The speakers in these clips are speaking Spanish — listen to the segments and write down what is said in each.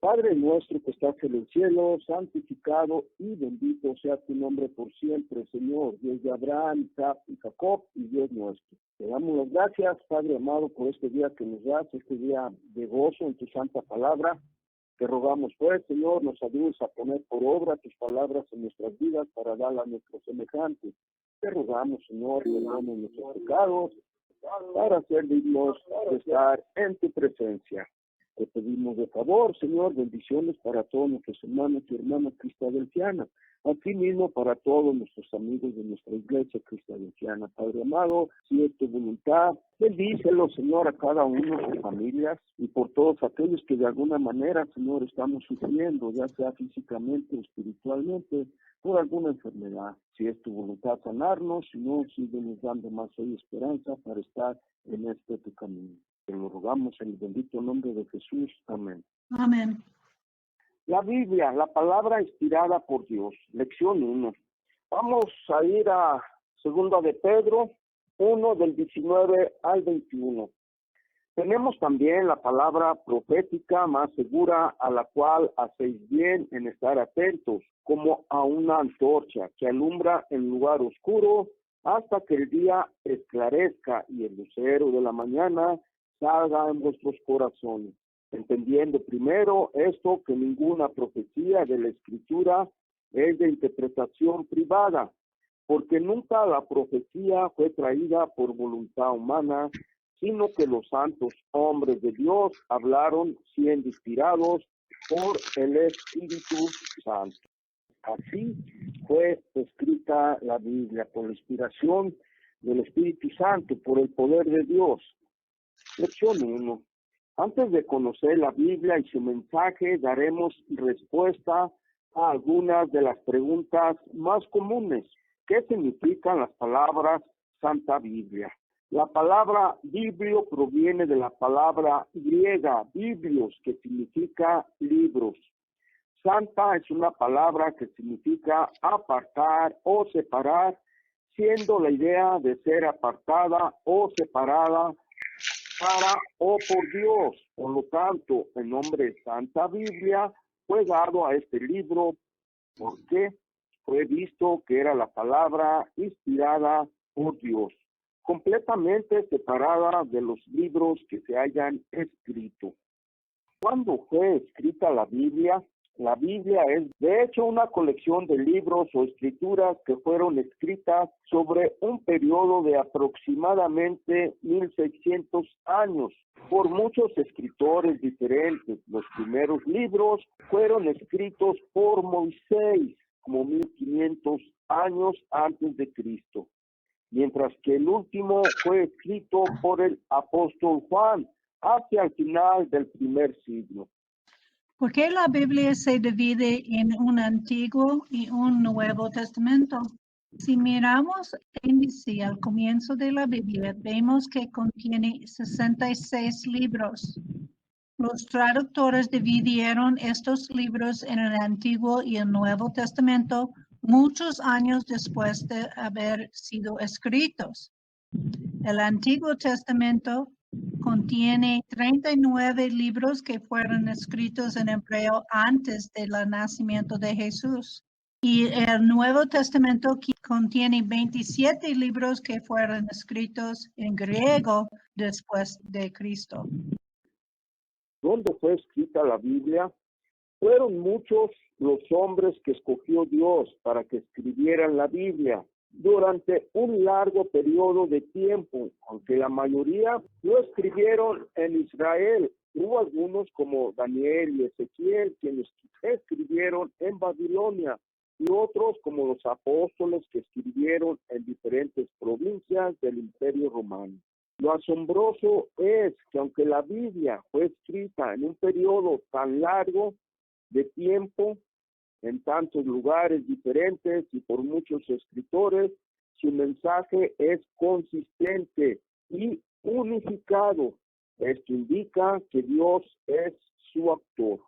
Padre nuestro que estás en el cielo, santificado y bendito sea tu nombre por siempre, Señor, Dios de Abraham, Isaac y Jacob, y Dios nuestro. Te damos las gracias, Padre amado, por este día que nos das, este día de gozo en tu santa palabra. Te rogamos, pues, Señor, nos ayudes a poner por obra tus palabras en nuestras vidas para darlas a nuestros semejantes. Te rogamos, Señor, perdona nuestros pecados, para ser dignos de estar en tu presencia. Te pedimos de favor, Señor, bendiciones para todos nuestros hermanos y hermanas cristadelfianas, así mismo para todos nuestros amigos de nuestra iglesia cristadelfiana. Padre amado, si es tu voluntad, bendícelo, Señor, a cada uno de sus familias y por todos aquellos que de alguna manera, Señor, estamos sufriendo, ya sea físicamente o espiritualmente, por alguna enfermedad. Si es tu voluntad sanarnos, si no, síguenos dando más hoy esperanza para estar en este tu camino. Te lo rogamos en el bendito nombre de Jesús. Amén. Amén. La Biblia, la palabra inspirada por Dios. Lección 1. Vamos a ir a 2 de Pedro 1 del 19 al 21. Tenemos también la palabra profética más segura, a la cual hacéis bien en estar atentos, como a una antorcha que alumbra en lugar oscuro hasta que el día esclarezca y el lucero de la mañana salga en vuestros corazones, entendiendo primero esto, que ninguna profecía de la Escritura es de interpretación privada, porque nunca la profecía fue traída por voluntad humana, sino que los santos hombres de Dios hablaron siendo inspirados por el Espíritu Santo. Así fue escrita la Biblia, por la inspiración del Espíritu Santo, por el poder de Dios. Lección 1. Antes de conocer la Biblia y su mensaje, daremos respuesta a algunas de las preguntas más comunes. ¿Qué significan las palabras Santa Biblia? La palabra biblio proviene de la palabra griega biblios, que significa libros. Santa es una palabra que significa apartar o separar, siendo la idea de ser apartada o separada para o por Dios. Por lo tanto, el nombre Santa Biblia fue dado a este libro porque fue visto que era la palabra inspirada por Dios, completamente separada de los libros que se hayan escrito. ¿Cuándo fue escrita la Biblia? La Biblia es, de hecho, una colección de libros o escrituras que fueron escritas sobre un periodo de aproximadamente 1600 años por muchos escritores diferentes. Los primeros libros fueron escritos por Moisés, como 1500 años antes de Cristo, mientras que el último fue escrito por el apóstol Juan hacia el final del primer siglo. ¿Por qué la Biblia se divide en un Antiguo y un Nuevo Testamento? Si miramos el índice al comienzo de la Biblia, vemos que contiene 66 libros. Los traductores dividieron estos libros en el Antiguo y el Nuevo Testamento muchos años después de haber sido escritos. El Antiguo Testamento contiene 39 libros que fueron escritos en hebreo antes del nacimiento de Jesús. Y el Nuevo Testamento contiene 27 libros que fueron escritos en griego después de Cristo. ¿Dónde fue escrita la Biblia? Fueron muchos los hombres que escogió Dios para que escribieran la Biblia durante un largo periodo de tiempo, aunque la mayoría lo escribieron en Israel. Hubo algunos como Daniel y Ezequiel quienes escribieron en Babilonia, y otros como los apóstoles que escribieron en diferentes provincias del Imperio Romano. Lo asombroso es que aunque la Biblia fue escrita en un periodo tan largo de tiempo, en tantos lugares diferentes y por muchos escritores, su mensaje es consistente y unificado. Esto indica que Dios es su autor.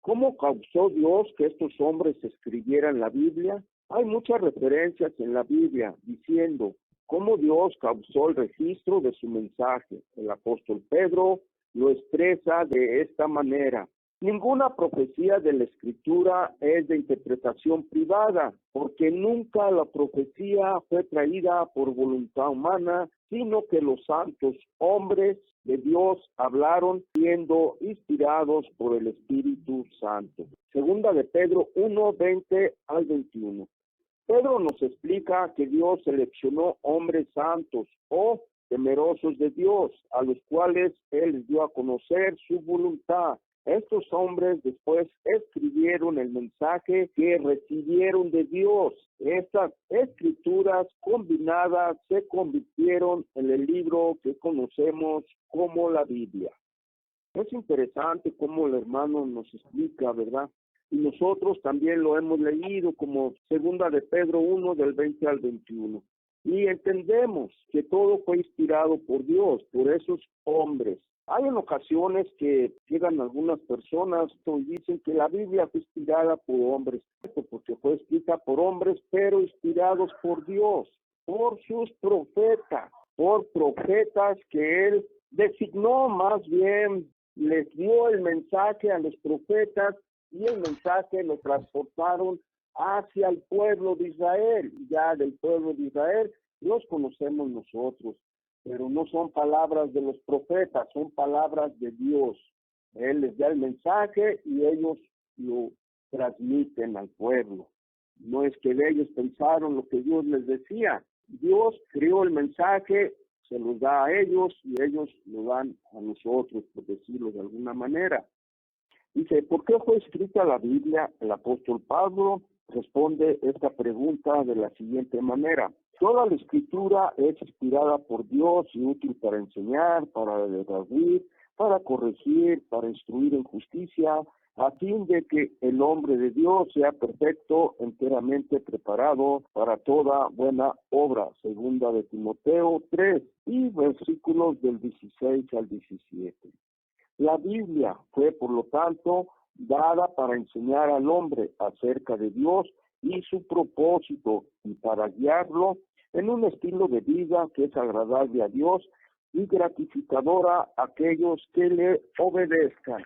¿Cómo causó Dios que estos hombres escribieran la Biblia? Hay muchas referencias en la Biblia diciendo cómo Dios causó el registro de su mensaje. El apóstol Pedro lo expresa de esta manera. Ninguna profecía de la Escritura es de interpretación privada, porque nunca la profecía fue traída por voluntad humana, sino que los santos hombres de Dios hablaron siendo inspirados por el Espíritu Santo. Segunda de Pedro 1, 20 al 21. Pedro nos explica que Dios seleccionó hombres santos o temerosos de Dios, a los cuales Él les dio a conocer su voluntad. Estos hombres después escribieron el mensaje que recibieron de Dios. Estas escrituras combinadas se convirtieron en el libro que conocemos como la Biblia. Es interesante cómo el hermano nos explica, ¿verdad? Y nosotros también lo hemos leído como segunda de Pedro 1 del 20 al 21. Y entendemos que todo fue inspirado por Dios, por esos hombres. Hay en ocasiones que llegan algunas personas y dicen que la Biblia fue inspirada por hombres, porque fue escrita por hombres, pero inspirados por Dios, por sus profetas, por profetas que Él designó, más bien les dio el mensaje a los profetas y el mensaje lo transportaron hacia el pueblo de Israel. Ya del pueblo de Israel los conocemos nosotros, pero no son palabras de los profetas, son palabras de Dios. Él les da el mensaje y ellos lo transmiten al pueblo. No es que ellos pensaron lo que Dios les decía. Dios creó el mensaje, se los da a ellos y ellos lo dan a nosotros, por decirlo de alguna manera. Dice, ¿por qué fue escrita la Biblia? El apóstol Pablo responde esta pregunta de la siguiente manera. Toda la escritura es inspirada por Dios y útil para enseñar, para redarguir, para corregir, para instruir en justicia, a fin de que el hombre de Dios sea perfecto, enteramente preparado para toda buena obra. Segunda de Timoteo 3 y versículos del 16 al 17. La Biblia fue, por lo tanto, dada para enseñar al hombre acerca de Dios y su propósito y para guiarlo en un estilo de vida que es agradable a Dios y gratificadora a aquellos que le obedezcan.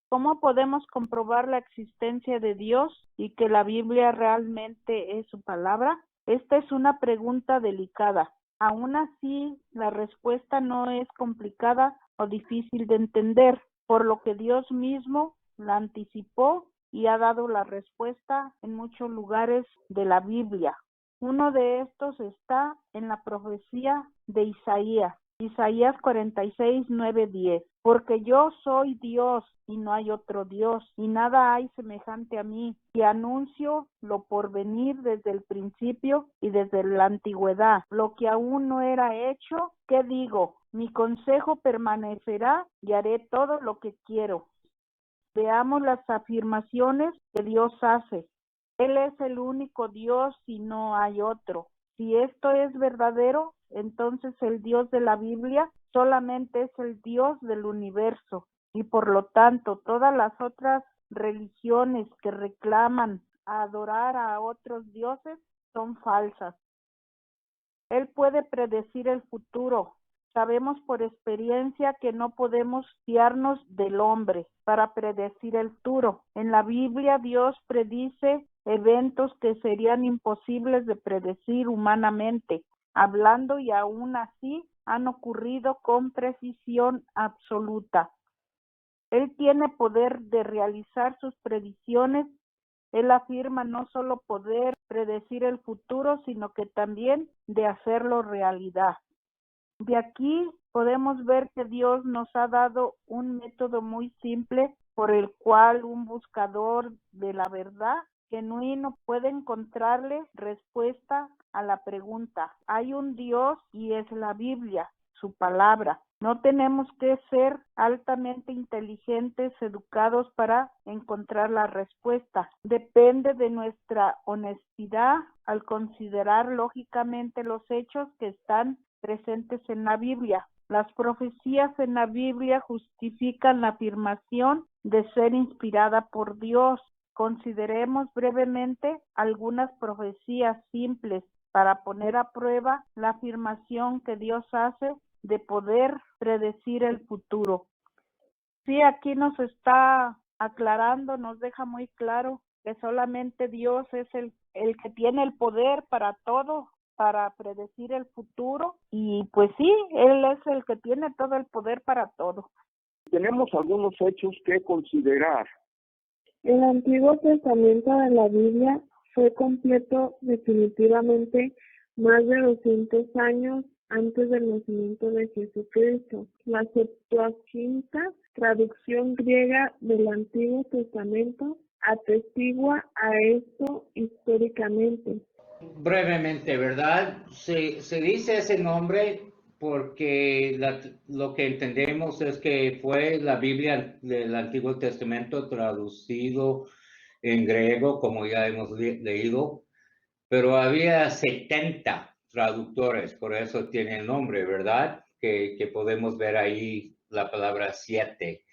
¿Cómo podemos comprobar la existencia de Dios y que la Biblia realmente es su palabra? Esta es una pregunta delicada. Aún así, la respuesta no es complicada o difícil de entender, por lo que Dios mismo la anticipó y ha dado la respuesta en muchos lugares de la Biblia. Uno de estos está en la profecía de Isaías 46, 9, 10. Porque yo soy Dios y no hay otro Dios, y nada hay semejante a mí, y anuncio lo por venir desde el principio y desde la antigüedad, lo que aún no era hecho, ¿qué digo? Mi consejo permanecerá y haré todo lo que quiero. Veamos las afirmaciones que Dios hace. Él es el único Dios y no hay otro. Si esto es verdadero, entonces el Dios de la Biblia solamente es el Dios del universo y por lo tanto todas las otras religiones que reclaman adorar a otros dioses son falsas. Él puede predecir el futuro. Sabemos por experiencia que no podemos fiarnos del hombre para predecir el futuro. En la Biblia Dios predice eventos que serían imposibles de predecir humanamente, hablando y aún así han ocurrido con precisión absoluta. Él tiene poder de realizar sus predicciones. Él afirma no solo poder predecir el futuro, sino que también de hacerlo realidad. De aquí podemos ver que Dios nos ha dado un método muy simple por el cual un buscador de la verdad genuino puede encontrarle respuesta a la pregunta. Hay un Dios y es la Biblia, su palabra. No tenemos que ser altamente inteligentes, educados para encontrar la respuesta. Depende de nuestra honestidad al considerar lógicamente los hechos que están presentes en la Biblia. Las profecías en la Biblia justifican la afirmación de ser inspirada por Dios. Consideremos brevemente algunas profecías simples para poner a prueba la afirmación que Dios hace de poder predecir el futuro. Sí, aquí nos está aclarando, nos deja muy claro que solamente Dios es el que tiene el poder para todo, para predecir el futuro, y pues sí, Él es el que tiene todo el poder para todo. Tenemos algunos hechos que considerar. El Antiguo Testamento de la Biblia fue completo definitivamente más de 200 años antes del nacimiento de Jesucristo. La Septuaginta, traducción griega del Antiguo Testamento, atestigua a esto históricamente. Brevemente, ¿verdad? Se dice ese nombre porque lo que entendemos es que fue la Biblia del Antiguo Testamento traducido en griego, como ya hemos leído, pero había 70 traductores, por eso tiene el nombre, ¿verdad? Que podemos ver ahí la palabra 7.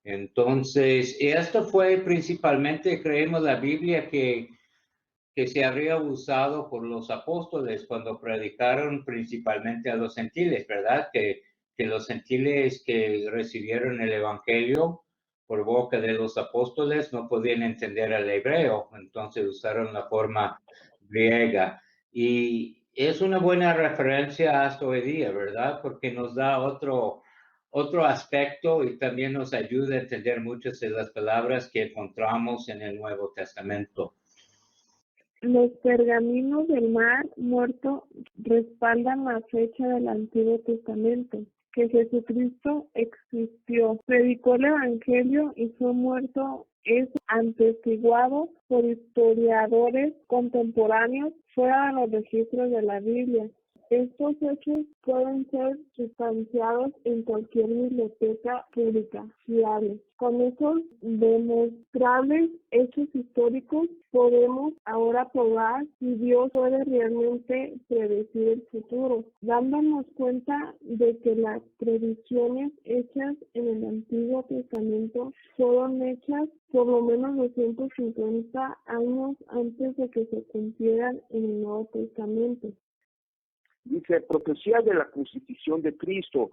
Entonces, esto fue principalmente, creemos, la Biblia que se habría usado por los apóstoles cuando predicaron principalmente a los gentiles, ¿verdad? Que los gentiles que recibieron el Evangelio por boca de los apóstoles no podían entender el hebreo, entonces usaron la forma griega. Y es una buena referencia hasta hoy día, ¿verdad? Porque nos da otro aspecto y también nos ayuda a entender muchas de las palabras que encontramos en el Nuevo Testamento. Los pergaminos del Mar Muerto respaldan la fecha del Antiguo Testamento, que Jesucristo existió, predicó el Evangelio y fue muerto. Es atestiguado por historiadores contemporáneos fuera de los registros de la Biblia. Estos hechos pueden ser sustanciados en cualquier biblioteca pública fiable. Con esos demostrables hechos históricos podemos ahora probar si Dios puede realmente predecir el futuro, dándonos cuenta de que las predicciones hechas en el Antiguo Testamento fueron hechas por lo menos 250 años antes de que se cumplieran en el Nuevo Testamento. Dice, profecía de la crucifixión de Cristo.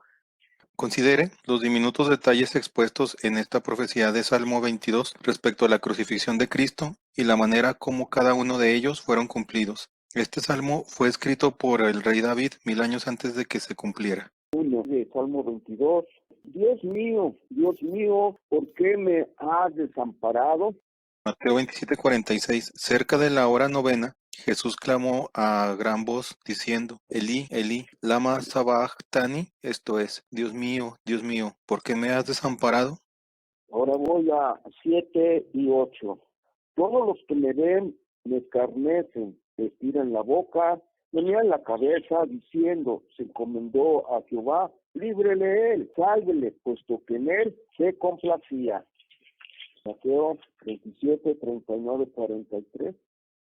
Considere los diminutos detalles expuestos en esta profecía de Salmo 22 respecto a la crucifixión de Cristo y la manera como cada uno de ellos fueron cumplidos. Este salmo fue escrito por el rey David 1000 años antes de que se cumpliera. 1 de Salmo 22. Dios mío, ¿por qué me has desamparado? Mateo 27:46. Cerca de la hora novena, Jesús clamó a gran voz diciendo, Elí, Elí, lama sabachthani, esto es, Dios mío, ¿por qué me has desamparado? Ahora voy a 7 y 8. Todos los que me ven me escarnecen, me estiran la boca, me menean la cabeza diciendo, se encomendó a Jehová, líbrele él, sálvele, puesto que en él se complacía. Mateo 27, 39, 43.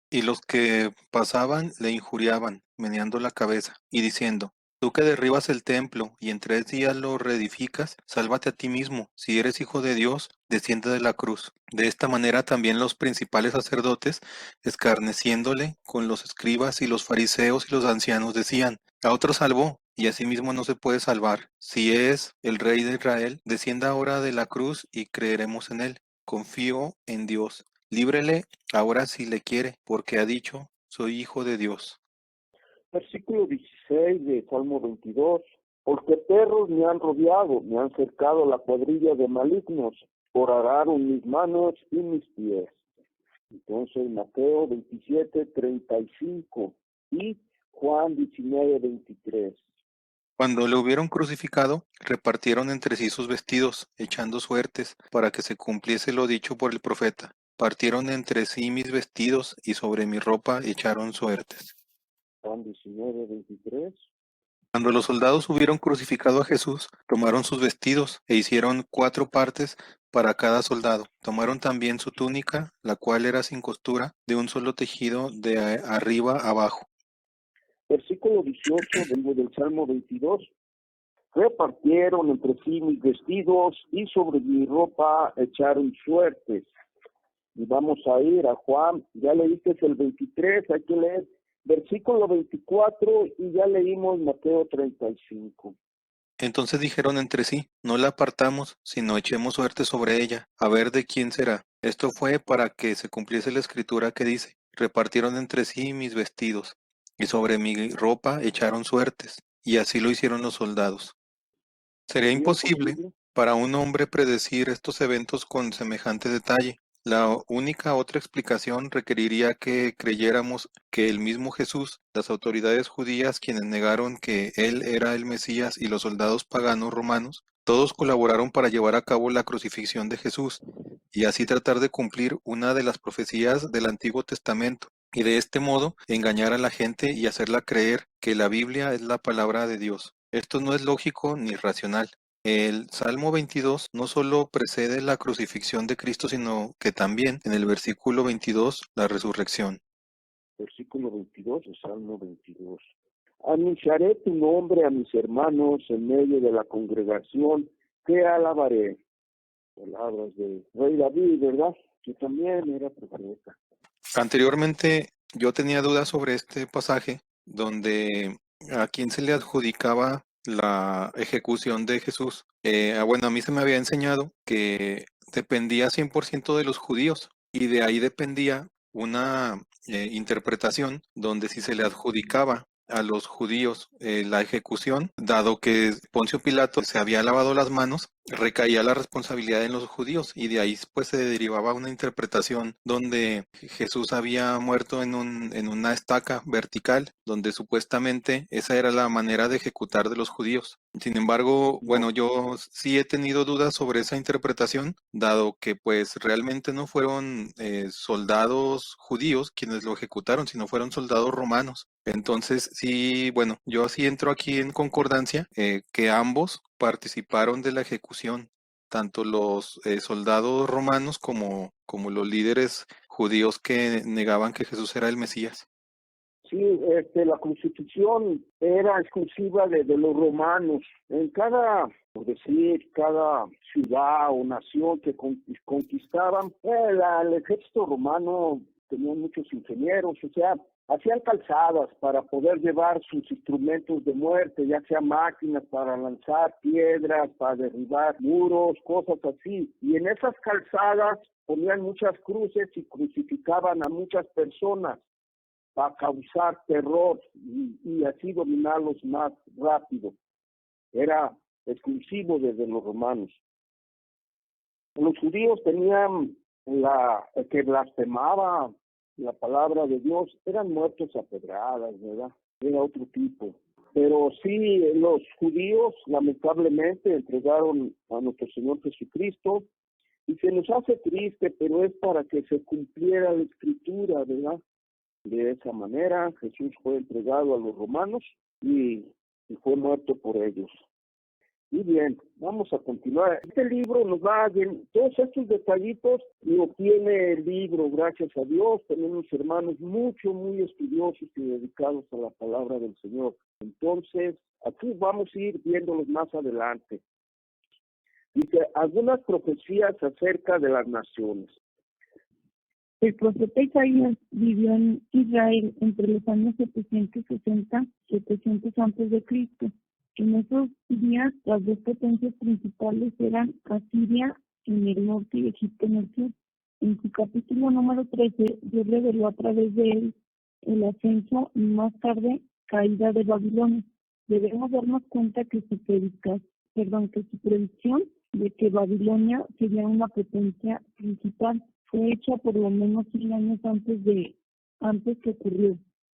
Y los que pasaban le injuriaban, meneando la cabeza, y diciendo, tú que derribas el templo y en 3 días lo reedificas, sálvate a ti mismo, si eres hijo de Dios, desciende de la cruz. De esta manera también los principales sacerdotes, escarneciéndole con los escribas y los fariseos y los ancianos, decían, a otro salvó, y asimismo no se puede salvar. Si es el rey de Israel, descienda ahora de la cruz y creeremos en él. Confío en Dios. Líbrele ahora si le quiere, porque ha dicho, soy hijo de Dios. Versículo 16 de Salmo 22. Porque perros me han rodeado, me han cercado la cuadrilla de malignos, horadaron mis manos y mis pies. Entonces Mateo 27, 35 y Juan 19, 23. Cuando le hubieron crucificado, repartieron entre sí sus vestidos, echando suertes, para que se cumpliese lo dicho por el profeta. Partieron entre sí mis vestidos, y sobre mi ropa echaron suertes. Juan 19, 23. Cuando los soldados hubieron crucificado a Jesús, tomaron sus vestidos e hicieron 4 partes para cada soldado. Tomaron también su túnica, la cual era sin costura, de un solo tejido de arriba abajo. Versículo 18 del Salmo 22. Repartieron entre sí mis vestidos y sobre mi ropa echaron suertes. Y vamos a ir a Juan, ya leíste el 23, hay que leer versículo 24 y ya leímos Mateo 35. Entonces dijeron entre sí, no la apartamos, sino echemos suerte sobre ella, a ver de quién será. Esto fue para que se cumpliese la escritura que dice, repartieron entre sí mis vestidos, y sobre mi ropa echaron suertes, y así lo hicieron los soldados. Sería ¿Sería imposible imposible? para un hombre predecir estos eventos con semejante detalle. La única otra explicación requeriría que creyéramos que el mismo Jesús, las autoridades judías quienes negaron que él era el Mesías y los soldados paganos romanos, todos colaboraron para llevar a cabo la crucifixión de Jesús y así tratar de cumplir una de las profecías del Antiguo Testamento y de este modo engañar a la gente y hacerla creer que la Biblia es la palabra de Dios. Esto no es lógico ni racional. El Salmo 22 no solo precede la crucifixión de Cristo, sino que también en el versículo 22 la resurrección. Versículo 22 de Salmo 22. Anunciaré tu nombre a mis hermanos en medio de la congregación, te alabaré. Palabras de Rey David, ¿verdad? Que también era profeta. Anteriormente yo tenía dudas sobre este pasaje donde a quién se le adjudicaba la ejecución de Jesús. Bueno, a mí se me había enseñado que dependía 100% de los judíos y de ahí dependía una interpretación donde si se le adjudicaba a los judíos la ejecución, dado que Poncio Pilato se había lavado las manos, recaía la responsabilidad en los judíos y de ahí pues se derivaba una interpretación donde Jesús había muerto en una estaca vertical, donde supuestamente esa era la manera de ejecutar de los judíos. Sin embargo, bueno, No, yo sí he tenido dudas sobre esa interpretación, dado que pues realmente no fueron soldados judíos quienes lo ejecutaron, sino fueron soldados romanos. Entonces, sí, bueno, yo sí entro aquí en concordancia que ambos participaron de la ejecución, tanto los soldados romanos como los líderes judíos que negaban que Jesús era el Mesías. sí, la crucifixión era exclusiva de los romanos. En cada, por decir, cada ciudad o nación que conquistaban, el ejército romano tenía muchos ingenieros, o sea, hacían calzadas para poder llevar sus instrumentos de muerte, ya sea máquinas para lanzar piedras, para derribar muros, cosas así. Y en esas calzadas ponían muchas cruces y crucificaban a muchas personas para causar terror y así dominarlos más rápido. Era exclusivo desde los romanos. Los judíos tenían el que blasfemaba la palabra de Dios, eran muertos a pedradas, ¿verdad? Era otro tipo. Pero sí, los judíos lamentablemente entregaron a nuestro Señor Jesucristo y se nos hace triste, pero es para que se cumpliera la escritura, ¿verdad? De esa manera Jesús fue entregado a los romanos y fue muerto por ellos. Muy bien, vamos a continuar. Este libro nos va a todos estos detallitos lo tiene el libro, gracias a Dios. Tenemos hermanos muy estudiosos y dedicados a la palabra del Señor. Entonces, aquí vamos a ir viéndolos más adelante. Dice, algunas profecías acerca de las naciones. El profeta Isaías vivió en Israel entre los años 760 y 700 antes de Cristo. En esos días, las dos potencias principales eran Asiria en el norte y Egipto en el sur. En su capítulo número 13, Dios reveló a través de él el ascenso y más tarde caída de Babilonia. Debemos darnos cuenta que su predicción de que Babilonia sería una potencia principal fue hecha por lo menos 100 años antes que ocurrió.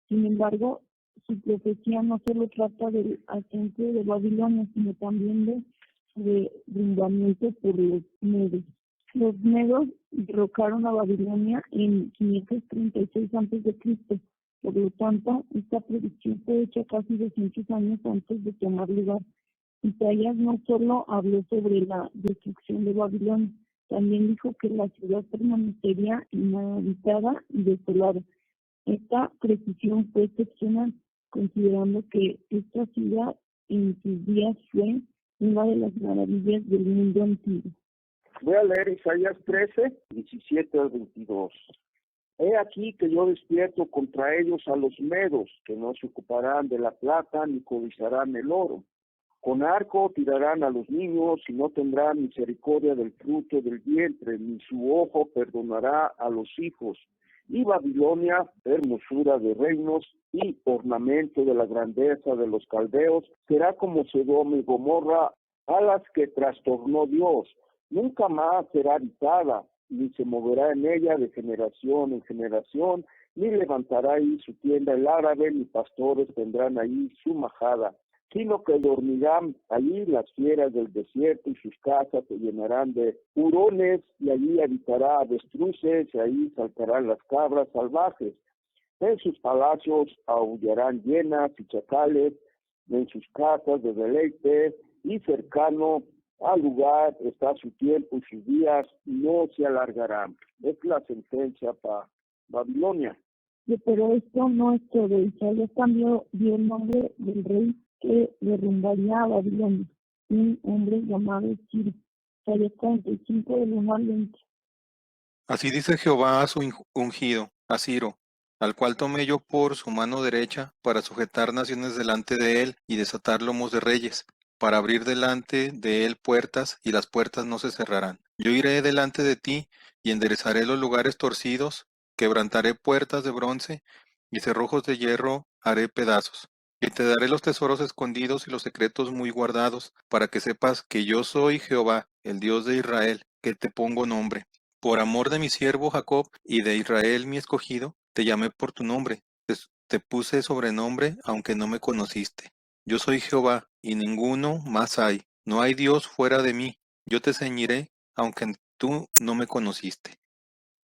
Sin embargo, su profecía no solo trata del ascenso de Babilonia, sino también de su derrumbamiento por los medos. Los medos derrocaron a Babilonia en 536 a.C. Por lo tanto, esta predicción fue hecha casi 200 años antes de tomar lugar. Isaías no solo habló sobre la destrucción de Babilonia, también dijo que la ciudad permanecería inhabitada y desolada. Esta precisión fue excepcional, considerando que esta ciudad en sus días fue una de las maravillas del mundo antiguo. Voy a leer Isaías 13, 17 al 22. He aquí que yo despierto contra ellos a los medos, que no se ocuparán de la plata ni codiciarán el oro. Con arco tirarán a los niños y no tendrán misericordia del fruto del vientre, ni su ojo perdonará a los hijos. Y Babilonia, hermosura de reinos y ornamento de la grandeza de los caldeos, será como Sodoma y Gomorra, a las que trastornó Dios. Nunca más será habitada, ni se moverá en ella de generación en generación, ni levantará ahí su tienda el árabe, ni pastores tendrán ahí su majada, sino que dormirán allí las fieras del desierto, y sus casas se llenarán de hurones, y allí habitará avestruces, y ahí saltarán las cabras salvajes. En sus palacios aullarán hienas y chacales, en sus casas de deleite, y cercano al lugar está su tiempo, y sus días no se alargarán. Es la sentencia para Babilonia. Pero esto no es todo. Isaías cambió, dio el nombre del rey que derrumbaría a Babilonia, un hombre llamado Ciro. Isaías 45 del 1 al 20. Así dice Jehová a su ungido, a Ciro, al cual tomé yo por su mano derecha, para sujetar naciones delante de él y desatar lomos de reyes, para abrir delante de él puertas, y las puertas no se cerrarán. Yo iré delante de ti, y enderezaré los lugares torcidos, quebrantaré puertas de bronce, y cerrojos de hierro haré pedazos. Y te daré los tesoros escondidos y los secretos muy guardados, para que sepas que yo soy Jehová, el Dios de Israel, que te pongo nombre. Por amor de mi siervo Jacob y de Israel mi escogido, te llamé por tu nombre, te puse sobrenombre, aunque no me conociste. Yo soy Jehová, y ninguno más hay. No hay Dios fuera de mí. Yo te ceñiré, aunque tú no me conociste.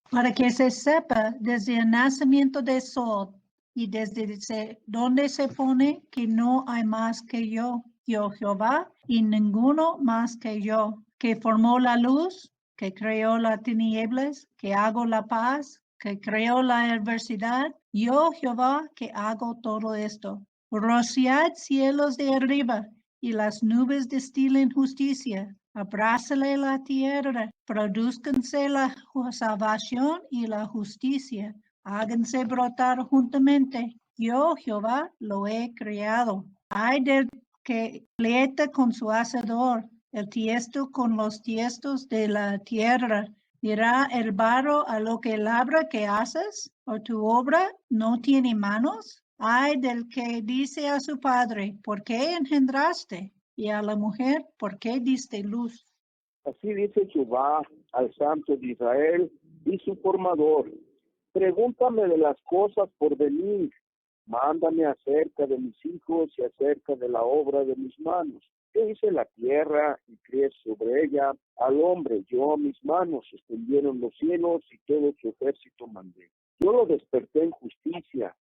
Para que se sepa desde el nacimiento del sol y desde donde se pone que no hay más que yo Jehová, y ninguno más que yo, que formó la luz, que creó las tinieblas, que hago la paz, que creó la adversidad, yo Jehová, que hago todo esto. Rociad cielos de arriba, y las nubes destilen justicia. Abrázale la tierra, produzcanse la salvación y la justicia. Háganse brotar juntamente. Yo, Jehová, lo he creado. Ay del que pleita con su hacedor, el tiesto con los tiestos de la tierra. Dirá el barro a lo que labra que haces, o tu obra no tiene manos. Ay del que dice a su padre, ¿por qué engendraste? Y a la mujer, ¿por qué diste luz? Así dice Jehová al Santo de Israel y su formador. Pregúntame de las cosas por venir. Mándame acerca de mis hijos y acerca de la obra de mis manos. ¿Qué hice la tierra y crié sobre ella al hombre? Yo, mis manos extendieron los cielos y todo su ejército mandé. Yo lo desperté en justicia,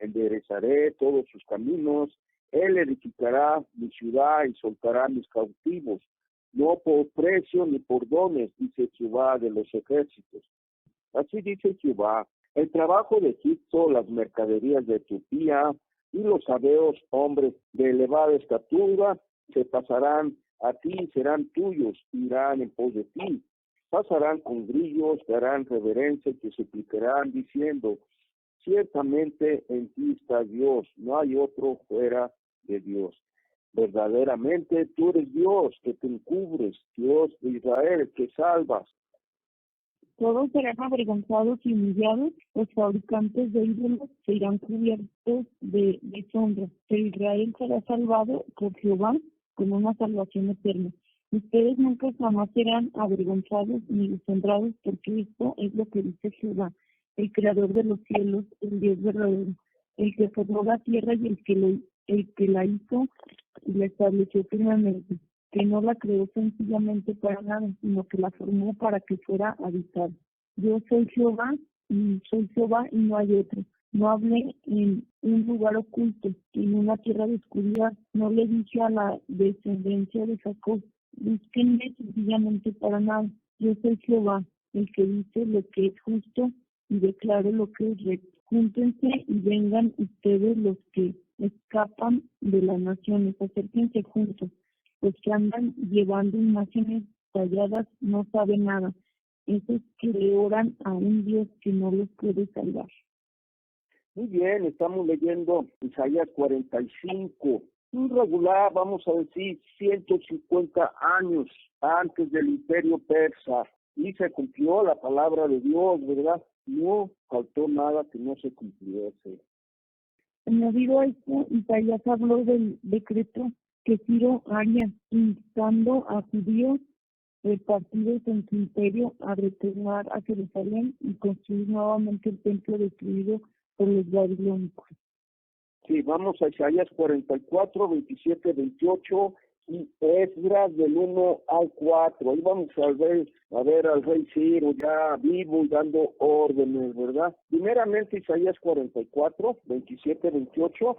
enderezaré todos sus caminos. Él edificará mi ciudad y soltará mis cautivos. No por precio ni por dones, dice Jehová de los ejércitos. Así dice Jehová, el trabajo de Egipto, las mercaderías de Etiopía y los sabeos, hombres de elevada estatura, se pasarán a ti y serán tuyos, irán en pos de ti. Pasarán con grillos, darán reverencia y te suplicarán diciendo, ciertamente en ti está Dios, no hay otro fuera de Dios. Verdaderamente tú eres Dios que te encubres, Dios de Israel que salvas. Todos serán avergonzados y humillados, los fabricantes de ídolos se irán cubiertos de deshonra. Pero Israel será salvado por Jehová con una salvación eterna. Ustedes nunca jamás serán avergonzados ni deshonrados, porque esto es lo que dice Jehová, el creador de los cielos, el Dios verdadero, el que formó la tierra y el que la hizo y la estableció firmemente, que no la creó sencillamente para nada, sino que la formó para que fuera habitada. Yo soy Jehová y no hay otro. No hablé en un lugar oculto, en una tierra de oscuridad. No le dije a la descendencia de Jacob, búsquenme sencillamente para nada. Yo soy Jehová, el que dice lo que es justo y declaro lo que es recto. Júntense y vengan ustedes los que escapan de las naciones, acérquense juntos. Los que andan llevando imágenes talladas no saben nada. Esos que le oran a un Dios que no los puede salvar. Muy bien, estamos leyendo Isaías 45. un regular, vamos a decir, 150 años antes del imperio persa, y se cumplió la palabra de Dios, ¿verdad? No faltó nada que no se cumpliese. Añadido a esto, Isaías habló del decreto que Ciro haría, instando a judíos repartidos en su imperio a retornar a Jerusalén y construir nuevamente el templo destruido por los babilónicos. Sí, vamos a Isaías 44, 27, 28 y Esdras del 1 al 4. Ahí vamos a ver al rey Ciro ya vivo y dando órdenes, ¿verdad? Primeramente Isaías 44, 27, 28.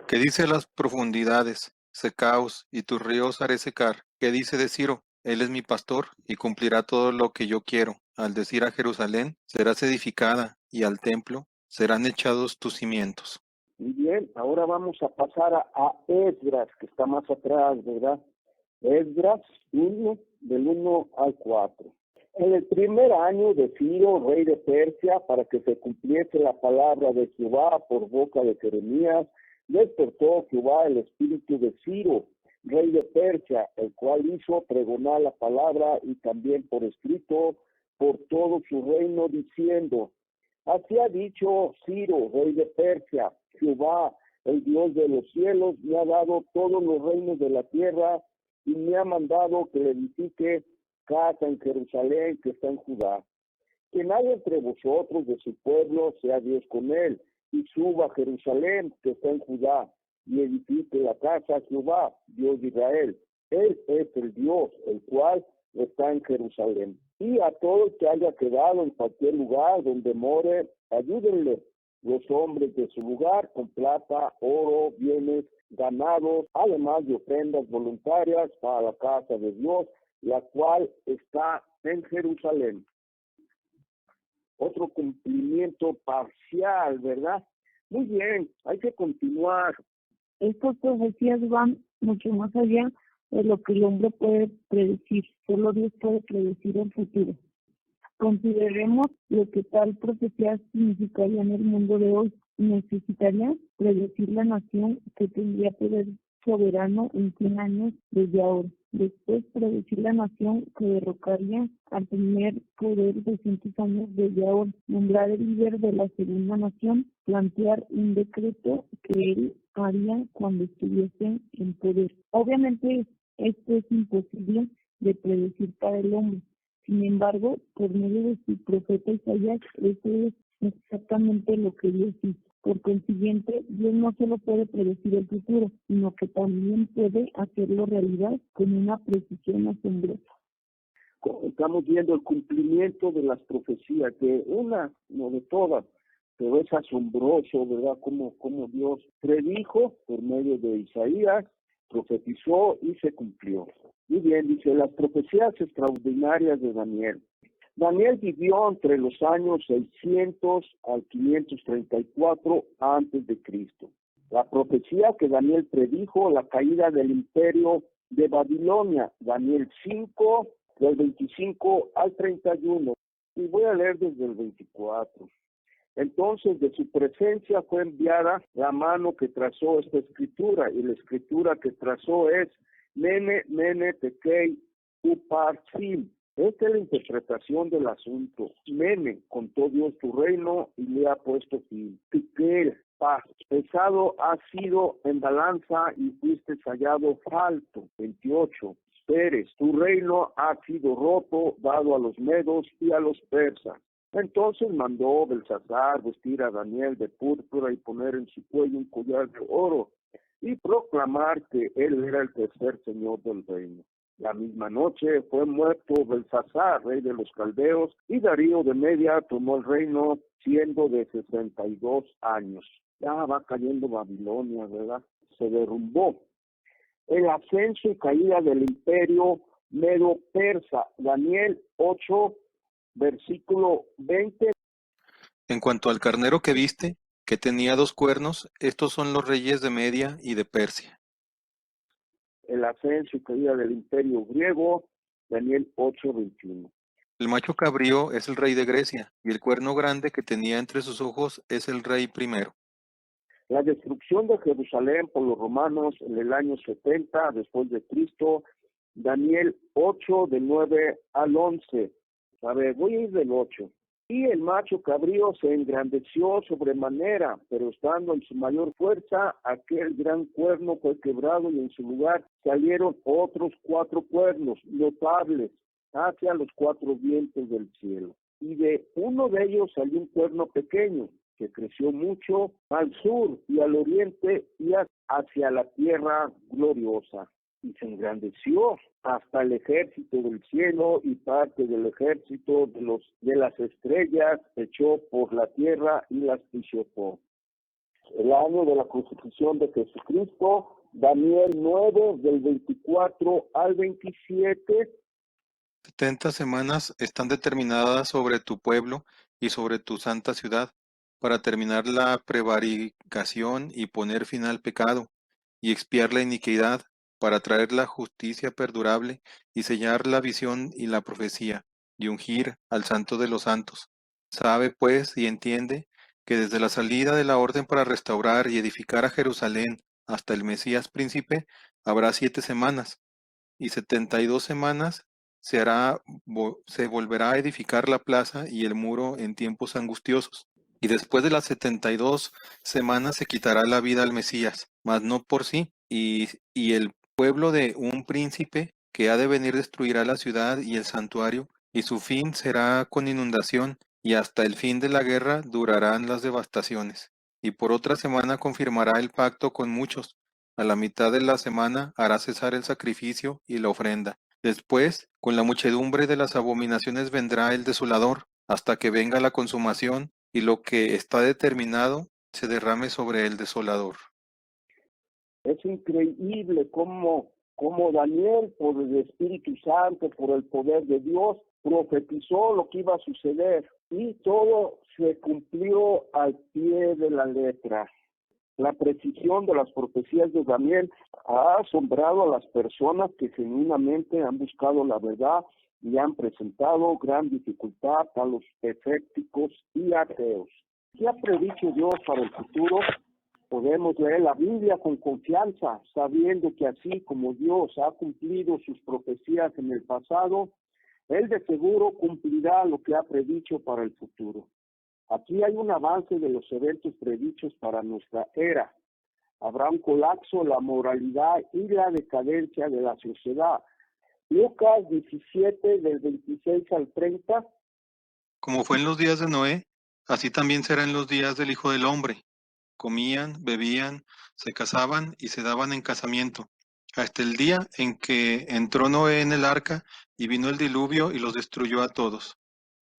¿Qué dice las profundidades? Secaos, y tus ríos haré secar. ¿Qué dice de Ciro? Él es mi pastor, y cumplirá todo lo que yo quiero. Al decir a Jerusalén, serás edificada, y al templo serán echados tus cimientos. Muy bien, ahora vamos a pasar a Esdras, que está más atrás, ¿verdad? Esdras 1, del 1 al 4. En el primer año de Ciro, rey de Persia, para que se cumpliese la palabra de Jehová por boca de Jeremías, despertó Jehová el espíritu de Ciro, rey de Persia, el cual hizo pregonar la palabra y también por escrito por todo su reino, diciendo: así ha dicho Ciro, rey de Persia: Jehová, el Dios de los cielos, me ha dado todos los reinos de la tierra y me ha mandado que le edifique casa en Jerusalén, que está en Judá. Que nadie entre vosotros de su pueblo sea Dios con él, y suba a Jerusalén, que está en Judá, y edifique la casa a Jehová, Dios de Israel. Él es el Dios, el cual está en Jerusalén. Y a todo el que haya quedado en cualquier lugar donde more, ayúdenle los hombres de su lugar con plata, oro, bienes, ganados, además de ofrendas voluntarias para la casa de Dios, la cual está en Jerusalén. Otro cumplimiento parcial, ¿verdad? Muy bien, hay que continuar. Estas profecías van mucho más allá de lo que el hombre puede predecir. Solo Dios puede predecir el futuro. Consideremos lo que tal profecía significaría en el mundo de hoy. Necesitaría predecir la nación que tendría poder soberano en 100 años desde ahora. Después, predecir la nación que derrocaría al primer poder 200 años desde ahora. Nombrar el líder de la segunda nación. Plantear un decreto que él haría cuando estuviese en poder. Obviamente, esto es imposible de predecir para el hombre. Sin embargo, por medio de su profeta Isaías, eso es exactamente lo que Dios hizo. Por consiguiente, Dios no solo puede predecir el futuro, sino que también puede hacerlo realidad con una precisión asombrosa. Estamos viendo el cumplimiento de las profecías, de una, no de todas, pero es asombroso, ¿verdad? Como Dios predijo por medio de Isaías, profetizó y se cumplió. Muy bien, dice, las profecías extraordinarias de Daniel. Daniel vivió entre los años 600 al 534 antes de Cristo. La profecía que Daniel predijo, la caída del imperio de Babilonia, Daniel 5, del 25 al 31. Y voy a leer desde el 24. Entonces de su presencia fue enviada la mano que trazó esta escritura, y la escritura que trazó es Mene, Mene, Tekei, Uparsin. Esta es la interpretación del asunto. Mene, contó Dios tu reino y le ha puesto fin. Tekel, paz. Pesado has sido en balanza y fuiste hallado falto. 28. Pérez, tu reino ha sido roto, dado a los medos y a los persas. Entonces mandó Belsasar vestir a Daniel de púrpura y poner en su cuello un collar de oro y proclamar que él era el tercer señor del reino. La misma noche fue muerto Belsasar, rey de los caldeos, y Darío de Media tomó el reino siendo de 62 años. Ya va cayendo Babilonia, ¿verdad? Se derrumbó. El ascenso y caída del imperio medo-persa, Daniel 8, versículo 20. En cuanto al carnero que viste, que tenía 2 cuernos, estos son los reyes de Media y de Persia. El ascenso y caída del imperio griego, Daniel 8, 21. El macho cabrío es el rey de Grecia, y el cuerno grande que tenía entre sus ojos es el rey primero. La destrucción de Jerusalén por los romanos en el año 70 después de Cristo, Daniel 8, del 9 al 11. A ver, voy a ir del 8. Y el macho cabrío se engrandeció sobremanera, pero estando en su mayor fuerza, aquel gran cuerno fue quebrado y en su lugar salieron otros 4 cuernos notables hacia los 4 vientos del cielo. Y de uno de ellos salió un cuerno pequeño, que creció mucho al sur y al oriente y hacia la tierra gloriosa. Y se engrandeció hasta el ejército del cielo y parte del ejército de las estrellas echó por la tierra y las pisotó. El año de la crucifixión de Jesucristo, Daniel 9, del 24 al 27. 70 semanas están determinadas sobre tu pueblo y sobre tu santa ciudad, para terminar la prevaricación y poner fin al pecado, y expiar la iniquidad, para traer la justicia perdurable, y sellar la visión y la profecía, y ungir al Santo de los Santos. Sabe, pues, y entiende que desde la salida de la orden para restaurar y edificar a Jerusalén hasta el Mesías príncipe, habrá 7 semanas, y 72 semanas se volverá a edificar la plaza y el muro en tiempos angustiosos. Y después de las 72 semanas se quitará la vida al Mesías, mas no por sí, y el pueblo de un príncipe que ha de venir destruirá la ciudad y el santuario, y su fin será con inundación, y hasta el fin de la guerra durarán las devastaciones. Y por otra semana confirmará el pacto con muchos. A la mitad de la semana hará cesar el sacrificio y la ofrenda. Después, con la muchedumbre de las abominaciones vendrá el desolador, hasta que venga la consumación, y lo que está determinado se derrame sobre el desolador. Es increíble cómo Daniel, por el Espíritu Santo, por el poder de Dios, profetizó lo que iba a suceder y todo se cumplió al pie de la letra. La precisión de las profecías de Daniel ha asombrado a las personas que genuinamente han buscado la verdad y han presentado gran dificultad a los escépticos y ateos. ¿Qué ha predicho Dios para el futuro? Podemos leer la Biblia con confianza, sabiendo que así como Dios ha cumplido sus profecías en el pasado, Él de seguro cumplirá lo que ha predicho para el futuro. Aquí hay un avance de los eventos predichos para nuestra era. Habrá un colapso de la moralidad y la decadencia de la sociedad. Lucas 17, del 26 al 30. Como fue en los días de Noé, así también será en los días del Hijo del Hombre. Comían, bebían, se casaban y se daban en casamiento, hasta el día en que entró Noé en el arca y vino el diluvio y los destruyó a todos.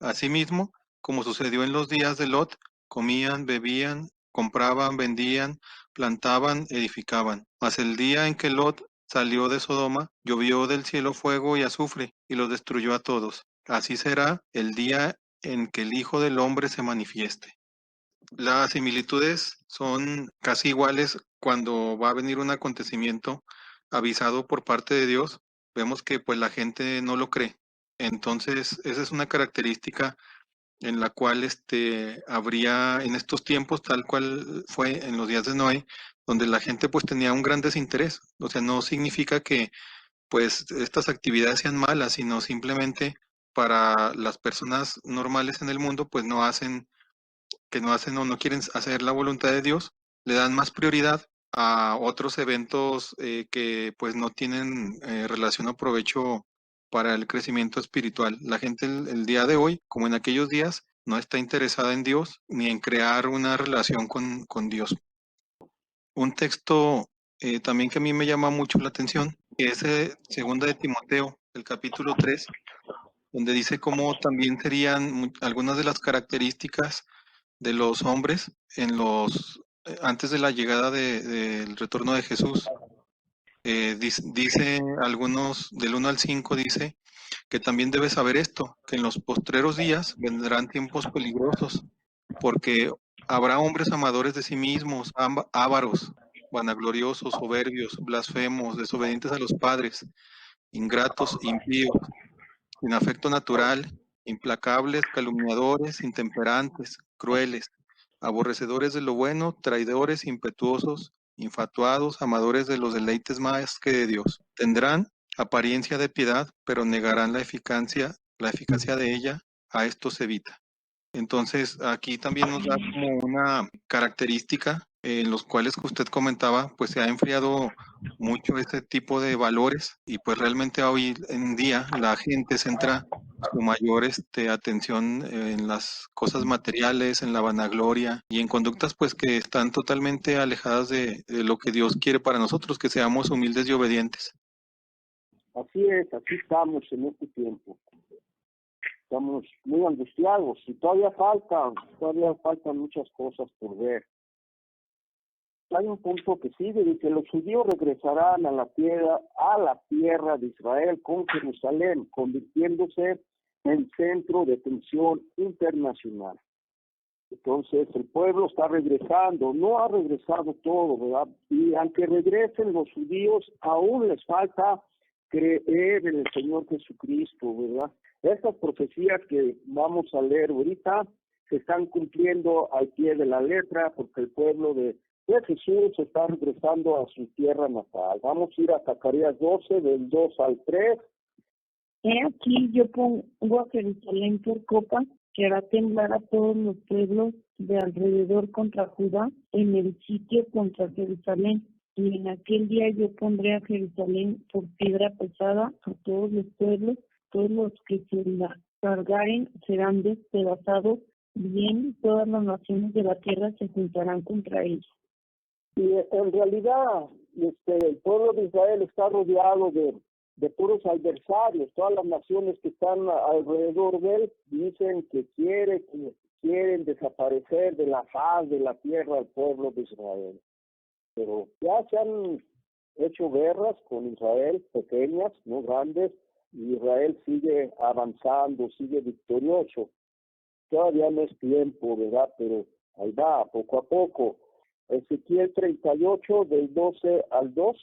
Asimismo, como sucedió en los días de Lot, comían, bebían, compraban, vendían, plantaban, edificaban. Mas el día en que Lot salió de Sodoma, llovió del cielo fuego y azufre, y los destruyó a todos. Así será el día en que el Hijo del Hombre se manifieste. Las similitudes son casi iguales cuando va a venir un acontecimiento avisado por parte de Dios. Vemos que pues la gente no lo cree. Entonces, esa es una característica en la cual habría en estos tiempos, tal cual fue en los días de Noé, donde la gente pues tenía un gran desinterés. O sea, no significa que pues estas actividades sean malas, sino simplemente para las personas normales en el mundo pues no hacen o no quieren hacer la voluntad de Dios, le dan más prioridad a otros eventos que pues no tienen relación o provecho para el crecimiento espiritual. La gente el día de hoy, como en aquellos días, no está interesada en Dios ni en crear una relación con Dios. Un texto también que a mí me llama mucho la atención es segunda de Timoteo, el capítulo 3, donde dice cómo también serían algunas de las características de los hombres antes de la llegada del retorno de Jesús. Dice algunos, del 1 al 5, dice que también debes saber esto, que en los postreros días vendrán tiempos peligrosos, porque habrá hombres amadores de sí mismos, ávaros, vanagloriosos, soberbios, blasfemos, desobedientes a los padres, ingratos, impíos, sin afecto natural, implacables, calumniadores, intemperantes, crueles, aborrecedores de lo bueno, traidores, impetuosos, infatuados, amadores de los deleites más que de Dios. Tendrán apariencia de piedad, pero negarán la eficacia de ella. A esto se evita. Entonces, aquí también nos da como una característica en los cuales que usted comentaba, pues se ha enfriado mucho este tipo de valores y pues realmente hoy en día la gente centra su mayor atención en las cosas materiales, en la vanagloria y en conductas pues que están totalmente alejadas de lo que Dios quiere para nosotros, que seamos humildes y obedientes. Así es, así estamos en este tiempo. Estamos muy angustiados y todavía faltan muchas cosas por ver. Hay un punto que sigue, dice, los judíos regresarán a la tierra de Israel con Jerusalén, convirtiéndose en centro de atención internacional. Entonces el pueblo está regresando, no ha regresado todo, ¿verdad? Y aunque regresen los judíos, aún les falta creer en el Señor Jesucristo, ¿verdad? Estas profecías que vamos a leer ahorita se están cumpliendo al pie de la letra porque el pueblo de Jesús está regresando a su tierra natal. Vamos a ir a Zacarías 12, del 2 al 3. He aquí yo pongo a Jerusalén por copa, que hará temblar a todos los pueblos de alrededor contra Judá, en el sitio contra Jerusalén. Y en aquel día yo pondré a Jerusalén por piedra pesada a todos los pueblos, todos los que se la cargaren serán despedazados, bien todas las naciones de la tierra se juntarán contra ellos. Y en realidad el pueblo de Israel está rodeado de puros adversarios. Todas las naciones que están alrededor de él dicen que quieren desaparecer de la faz de la tierra al pueblo de Israel. Pero ya se han hecho guerras con Israel, pequeñas, no grandes, y Israel sigue avanzando, sigue victorioso. Todavía no es tiempo, ¿verdad? Pero ahí va, poco a poco. Ezequiel 38, del 12 al 2.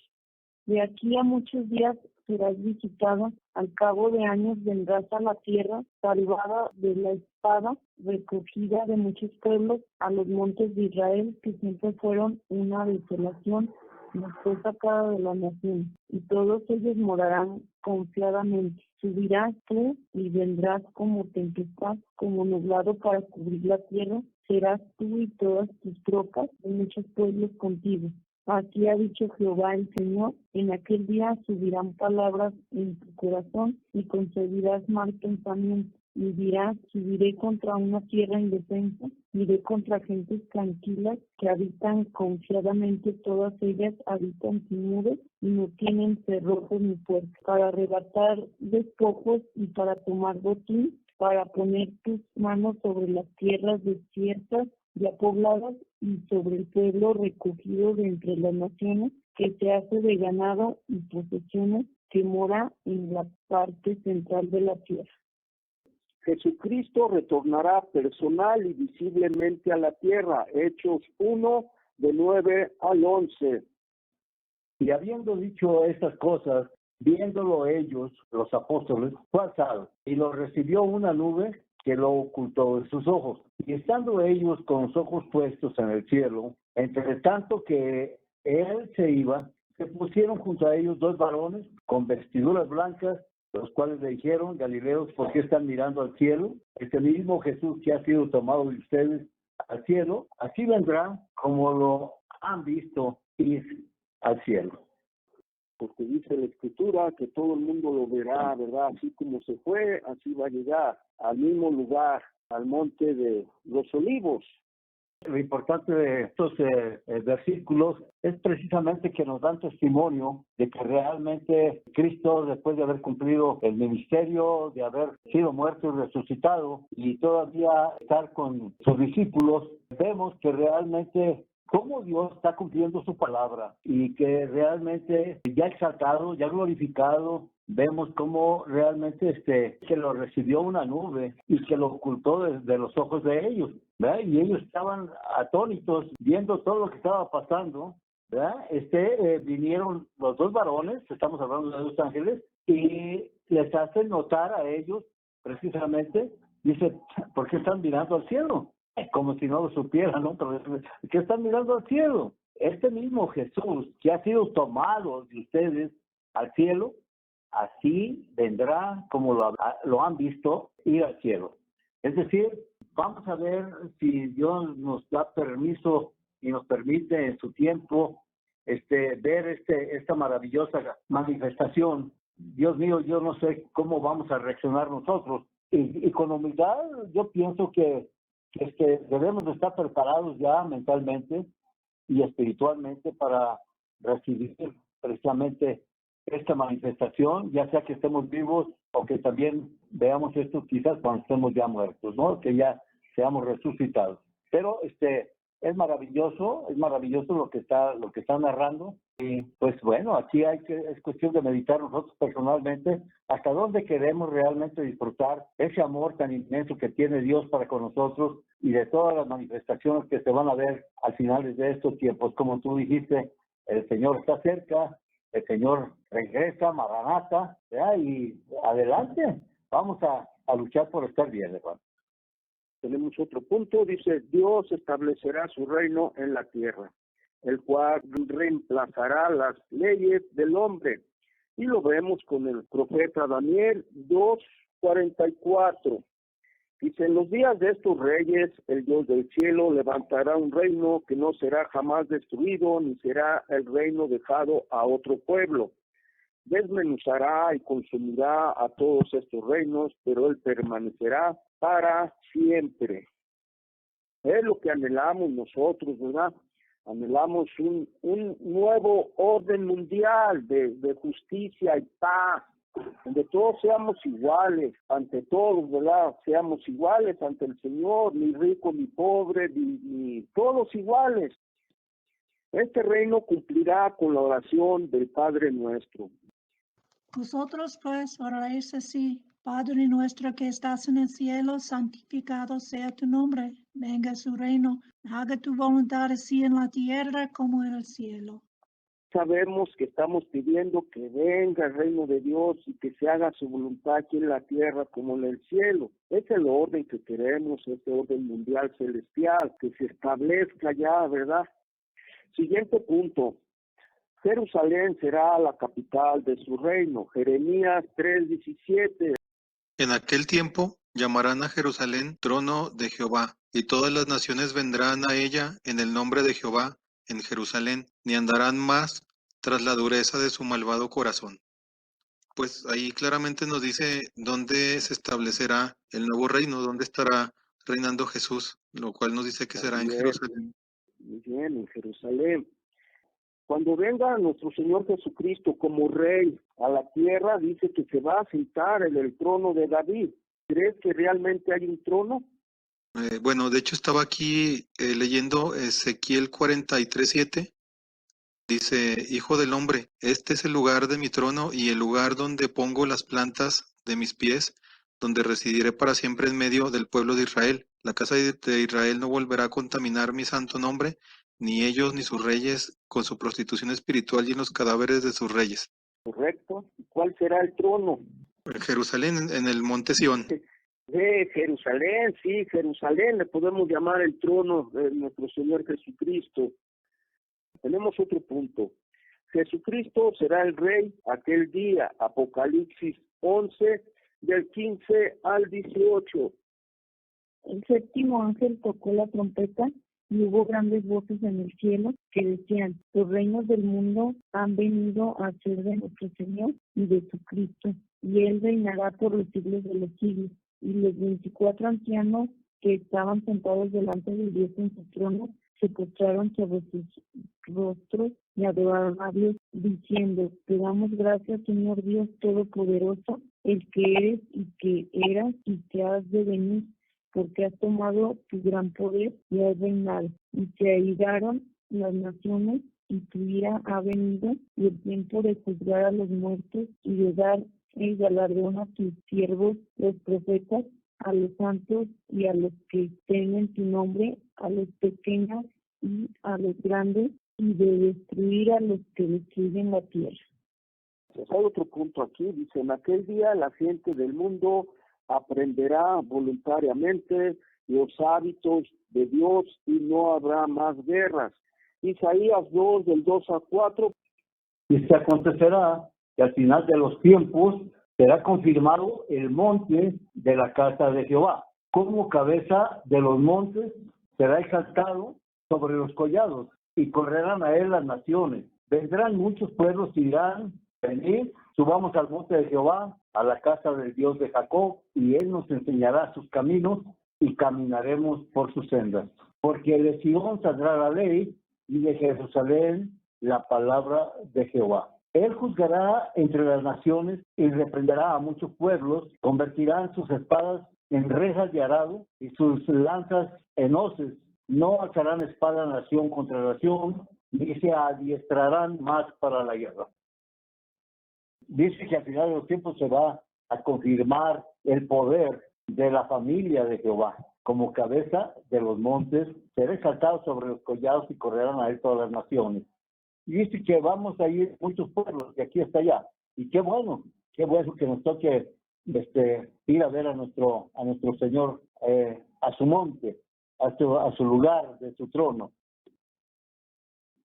De aquí a muchos días serás visitada, al cabo de años vendrás a la tierra, salvada de la espada, recogida de muchos pueblos, a los montes de Israel, que siempre fueron una desolación, después sacada de la nación, y todos ellos morarán confiadamente. Subirás tú y vendrás como tempestad, como nublado para cubrir la tierra, serás tú y todas tus tropas, y muchos pueblos contigo. Aquí ha dicho Jehová el Señor, en aquel día subirán palabras en tu corazón y concebirás mal pensamiento. Y dirás, subiré contra una tierra indefensa, iré contra gentes tranquilas que habitan confiadamente, todas ellas habitan sin muros y no tienen cerrojos ni puertas, para arrebatar despojos y para tomar botín, para poner tus manos sobre las tierras desiertas ya pobladas y sobre el pueblo recogido de entre las naciones, que se hace de ganado y posesiones, que mora en la parte central de la tierra. Jesucristo retornará personal y visiblemente a la tierra. Hechos 1, de 9 al 11. Y habiendo dicho estas cosas, viéndolo ellos, los apóstoles, fue alzado, y lo recibió una nube que lo ocultó de sus ojos. Y estando ellos con los ojos puestos en el cielo, entre tanto que él se iba, se pusieron junto a ellos dos varones con vestiduras blancas, los cuales le dijeron, Galileos, ¿por qué están mirando al cielo? Este mismo Jesús que ha sido tomado de ustedes al cielo, así vendrá como lo han visto ir al cielo. Porque dice la Escritura que todo el mundo lo verá, ¿verdad? Así como se fue, así va a llegar al mismo lugar, al monte de los Olivos. Lo importante de estos versículos es precisamente que nos dan testimonio de que realmente Cristo, después de haber cumplido el ministerio, de haber sido muerto y resucitado, y todavía estar con sus discípulos, vemos que realmente cómo Dios está cumpliendo su palabra y que realmente ya exaltado, ya glorificado, vemos cómo realmente que lo recibió una nube y que lo ocultó de los ojos de ellos, ¿verdad? Y ellos estaban atónitos viendo todo lo que estaba pasando, ¿verdad? Vinieron los dos varones, estamos hablando de dos ángeles, y les hacen notar a ellos precisamente, dice, ¿por qué están mirando al cielo? como si no lo supieran, ¿no? Pero que están mirando al cielo. Este mismo Jesús que ha sido tomado de ustedes al cielo, así vendrá como lo han visto ir al cielo. Es decir, vamos a ver si Dios nos da permiso y nos permite en su tiempo ver esta maravillosa manifestación. Dios mío, yo no sé cómo vamos a reaccionar nosotros. Y con humildad yo pienso que debemos de estar preparados ya mentalmente y espiritualmente para recibir precisamente esta manifestación, ya sea que estemos vivos o que también veamos esto quizás cuando estemos ya muertos, ¿no? Que ya seamos resucitados. Pero es maravilloso lo que está narrando. Y pues bueno, aquí es cuestión de meditar nosotros personalmente hasta dónde queremos realmente disfrutar ese amor tan inmenso que tiene Dios para con nosotros y de todas las manifestaciones que se van a ver al final de estos tiempos. Como tú dijiste, el Señor está cerca, el Señor regresa, Maranata, ¿verdad? Y adelante, vamos a luchar por estar bien, hermano. Tenemos otro punto, dice, Dios establecerá su reino en la tierra, el cual reemplazará las leyes del hombre. Y lo vemos con el profeta Daniel 2:44. Dice, en los días de estos reyes, el Dios del cielo levantará un reino que no será jamás destruido, ni será el reino dejado a otro pueblo. Desmenuzará y consumirá a todos estos reinos, pero él permanecerá para siempre. Es lo que anhelamos nosotros, ¿verdad? Anhelamos un nuevo orden mundial de justicia y paz, donde todos seamos iguales ante todos, ¿verdad? Seamos iguales ante el Señor, ni rico ni pobre, ni todos iguales. Este reino cumplirá con la oración del Padre nuestro. Vosotros pues oraréis así: Padre nuestro que estás en el cielo, santificado sea tu nombre. Venga su reino, haga tu voluntad así en la tierra como en el cielo. Sabemos que estamos pidiendo que venga el reino de Dios y que se haga su voluntad aquí en la tierra como en el cielo. Es el orden que queremos, este orden mundial celestial, que se establezca ya, ¿verdad? Siguiente punto. Jerusalén será la capital de su reino. Jeremías 3:17. En aquel tiempo llamarán a Jerusalén trono de Jehová, y todas las naciones vendrán a ella en el nombre de Jehová en Jerusalén, ni andarán más tras la dureza de su malvado corazón. Pues ahí claramente nos dice dónde se establecerá el nuevo reino, dónde estará reinando Jesús, lo cual nos dice que será en Jerusalén. Muy bien, en Jerusalén. Cuando venga nuestro Señor Jesucristo como Rey a la tierra, dice que se va a sentar en el trono de David. ¿Crees que realmente hay un trono? Bueno, de hecho estaba aquí leyendo Ezequiel 43:7. Dice, Hijo del hombre, este es el lugar de mi trono y el lugar donde pongo las plantas de mis pies, donde residiré para siempre en medio del pueblo de Israel. La casa de Israel no volverá a contaminar mi santo nombre, ni ellos ni sus reyes, con su prostitución espiritual y en los cadáveres de sus reyes. Correcto. ¿Cuál será el trono? En Jerusalén, en el monte Sión. De Jerusalén, sí, Jerusalén, le podemos llamar el trono de nuestro Señor Jesucristo. Tenemos otro punto. Jesucristo será el Rey aquel día, Apocalipsis 11, del 15 al 18. El séptimo ángel tocó la trompeta y hubo grandes voces en el cielo que decían: los reinos del mundo han venido a ser de nuestro Señor y de su Cristo, y Él reinará por los siglos de los siglos. Y los 24 ancianos que estaban sentados delante de Dios en su trono se postraron sobre sus rostros y adoraron a Dios, diciendo: te damos gracias, Señor Dios Todopoderoso, el que eres y que eras y que has de venir, porque has tomado tu gran poder y has reinado. Y se airaron las naciones, y tu ira ha venido, y el tiempo de juzgar a los muertos y de dar el galardón a tus siervos, los profetas, a los santos y a los que temen tu nombre, a los pequeños y a los grandes, y de destruir a los que destruyen la tierra. Pues hay otro punto aquí, dice, en aquel día la gente del mundo aprenderá voluntariamente los hábitos de Dios y no habrá más guerras. Isaías 2, del 2 a 4. Y se acontecerá que al final de los tiempos será confirmado el monte de la casa de Jehová. Como cabeza de los montes será exaltado sobre los collados, y correrán a él las naciones. Vendrán muchos pueblos y dirán, venid, subamos al monte de Jehová, a la casa del Dios de Jacob, y él nos enseñará sus caminos, y caminaremos por sus sendas. Porque de Sion saldrá la ley, y de Jerusalén la palabra de Jehová. Él juzgará entre las naciones y reprenderá a muchos pueblos, convertirán sus espadas en rejas de arado y sus lanzas en hoces. No alzarán espada nación contra nación, ni se adiestrarán más para la guerra. Dice que al final de los tiempos se va a confirmar el poder de la familia de Jehová. Como cabeza de los montes, será exaltado sobre los collados y correrán a él todas las naciones. Y dice que vamos a ir muchos pueblos de aquí hasta allá. Y qué bueno que nos toque ir a ver a nuestro Señor a su monte, a su lugar de su trono.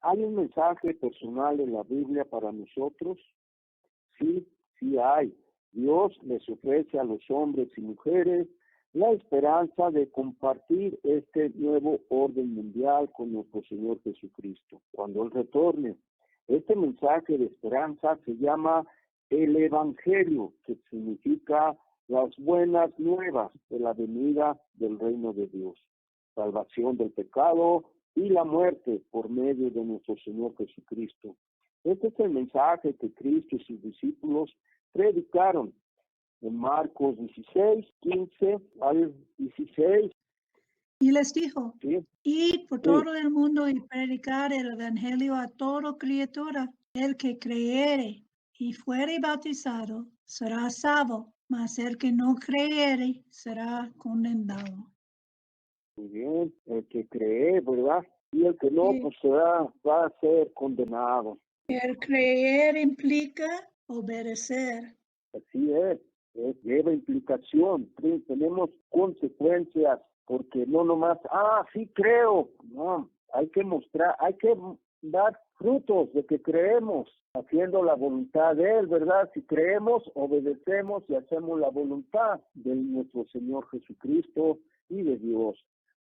¿Hay un mensaje personal en la Biblia para nosotros? Sí, sí hay. Dios les ofrece a los hombres y mujeres la esperanza de compartir este nuevo orden mundial con nuestro Señor Jesucristo cuando Él retorne. Este mensaje de esperanza se llama el Evangelio, que significa las buenas nuevas de la venida del reino de Dios, salvación del pecado y la muerte por medio de nuestro Señor Jesucristo. Este es el mensaje que Cristo y sus discípulos predicaron en Marcos 16, 15 al 16. Y les dijo, ¿Sí? id por todo el mundo y predicar el evangelio a toda criatura. El que creyere y fuere bautizado será salvo, mas el que no creyere será condenado. Muy bien, el que cree, ¿verdad? Y el que no, Sí. pues va a ser condenado. El creer implica obedecer. Así es, lleva implicación, sí, tenemos consecuencias, porque no nomás, sí creo, no, hay que mostrar, hay que dar frutos de que creemos, haciendo la voluntad de Él, ¿verdad? Si creemos, obedecemos y hacemos la voluntad de nuestro Señor Jesucristo y de Dios.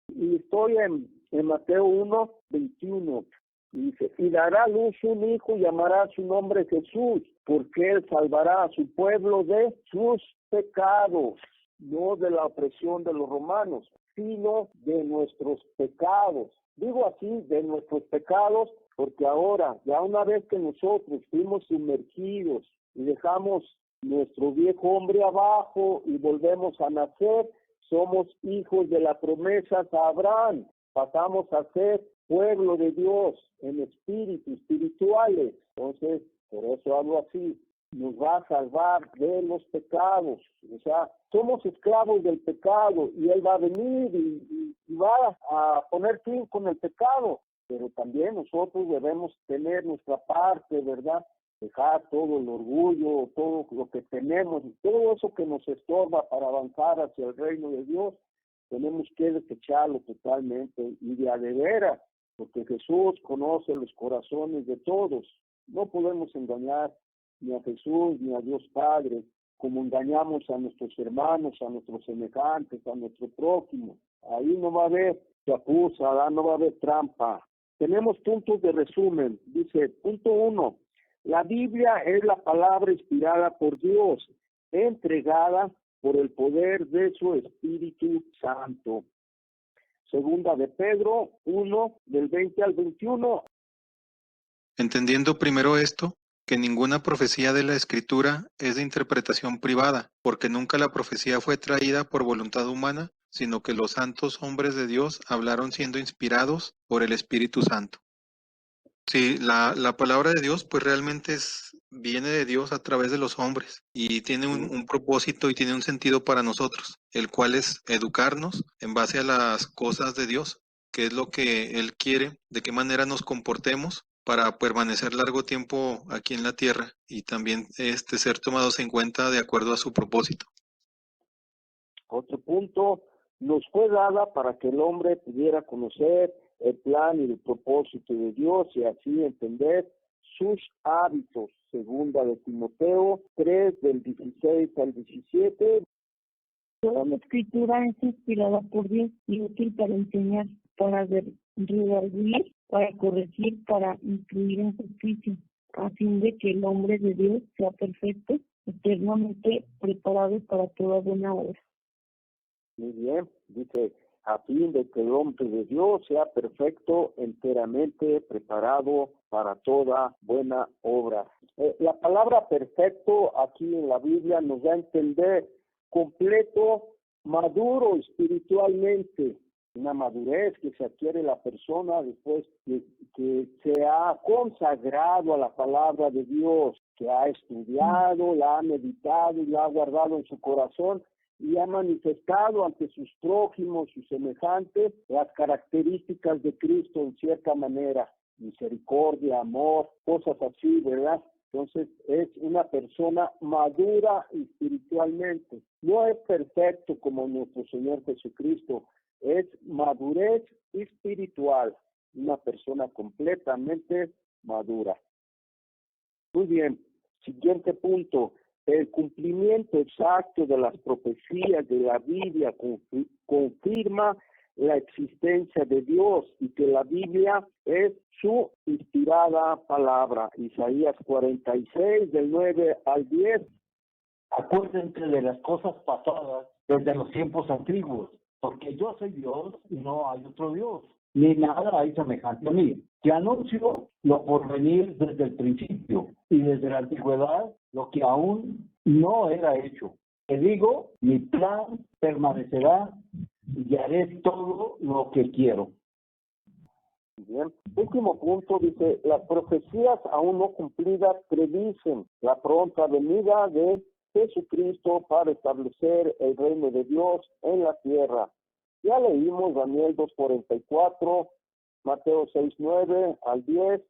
Y estoy en Mateo 1, 21. Dice, y dará a luz un hijo y llamará su nombre Jesús, porque él salvará a su pueblo de sus pecados, no de la opresión de los romanos, sino de nuestros pecados. Digo así, de nuestros pecados, porque ahora, ya una vez que nosotros fuimos sumergidos y dejamos nuestro viejo hombre abajo y volvemos a nacer, somos hijos de la promesa a Abraham, pasamos a ser pueblo de Dios en espíritu, espirituales. Entonces, por eso hablo así, nos va a salvar de los pecados. O sea, somos esclavos del pecado y Él va a venir y va a poner fin con el pecado. Pero también nosotros debemos tener nuestra parte, ¿verdad? Dejar todo el orgullo, todo lo que tenemos, todo eso que nos estorba para avanzar hacia el reino de Dios, tenemos que desecharlo totalmente y de a de veras, porque Jesús conoce los corazones de todos. No podemos engañar ni a Jesús ni a Dios Padre, como engañamos a nuestros hermanos, a nuestros semejantes, a nuestro prójimo. Ahí no va a haber chapuza, no va a haber trampa. Tenemos puntos de resumen. Dice, punto 1, la Biblia es la palabra inspirada por Dios, entregada por el poder de su Espíritu Santo. Segunda de Pedro 1, del 20 al 21. Entendiendo primero esto, que ninguna profecía de la Escritura es de interpretación privada, porque nunca la profecía fue traída por voluntad humana, sino que los santos hombres de Dios hablaron siendo inspirados por el Espíritu Santo. Sí, la palabra de Dios pues realmente viene de Dios a través de los hombres y tiene un propósito y tiene un sentido para nosotros, el cual es educarnos en base a las cosas de Dios, que es lo que Él quiere, de qué manera nos comportemos para permanecer largo tiempo aquí en la tierra y también ser tomados en cuenta de acuerdo a su propósito. Otro punto, nos fue dada para que el hombre pudiera conocer el plan y el propósito de Dios y así entender sus hábitos. Segunda de Timoteo 3, del 16 al 17. Toda la escritura es inspirada por Dios y útil para enseñar, para redarguir, para corregir, para instruir en justicia, a fin de que el hombre de Dios sea perfecto, eternamente preparado para toda buena obra. Muy bien, dice, a fin de que el hombre de Dios sea perfecto, enteramente preparado para toda buena obra. La palabra perfecto aquí en la Biblia nos da a entender completo, maduro espiritualmente, una madurez que se adquiere la persona después que se ha consagrado a la palabra de Dios, que ha estudiado, la ha meditado y la ha guardado en su corazón y ha manifestado ante sus prójimos, sus semejantes, las características de Cristo en cierta manera, misericordia, amor, cosas así, ¿verdad? Entonces es una persona madura espiritualmente. No es perfecto como nuestro Señor Jesucristo, es madurez espiritual, una persona completamente madura. Muy bien, siguiente punto. El cumplimiento exacto de las profecías de la Biblia confirma la existencia de Dios y que la Biblia es su inspirada palabra. Isaías 46, del 9 al 10. Acuérdense de las cosas pasadas desde los tiempos antiguos, porque yo soy Dios y no hay otro Dios, ni nada hay semejante a mí. Te anuncio lo por venir desde el principio y desde la antigüedad lo que aún no era hecho. Te digo, mi plan permanecerá y haré todo lo que quiero. Bien. Último punto, dice, las profecías aún no cumplidas predicen la pronta venida de Jesucristo para establecer el reino de Dios en la tierra. Ya leímos Daniel 2:44, Mateo 6:9 al 10,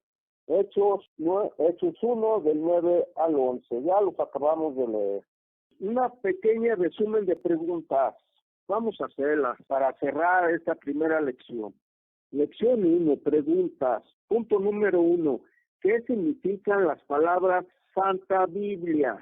Hechos 1 del 9 al 11. Ya los acabamos de leer. Una pequeña resumen de preguntas. Vamos a hacerlas para cerrar esta primera lección. Lección 1, preguntas. Punto número 1. ¿Qué significan las palabras Santa Biblia?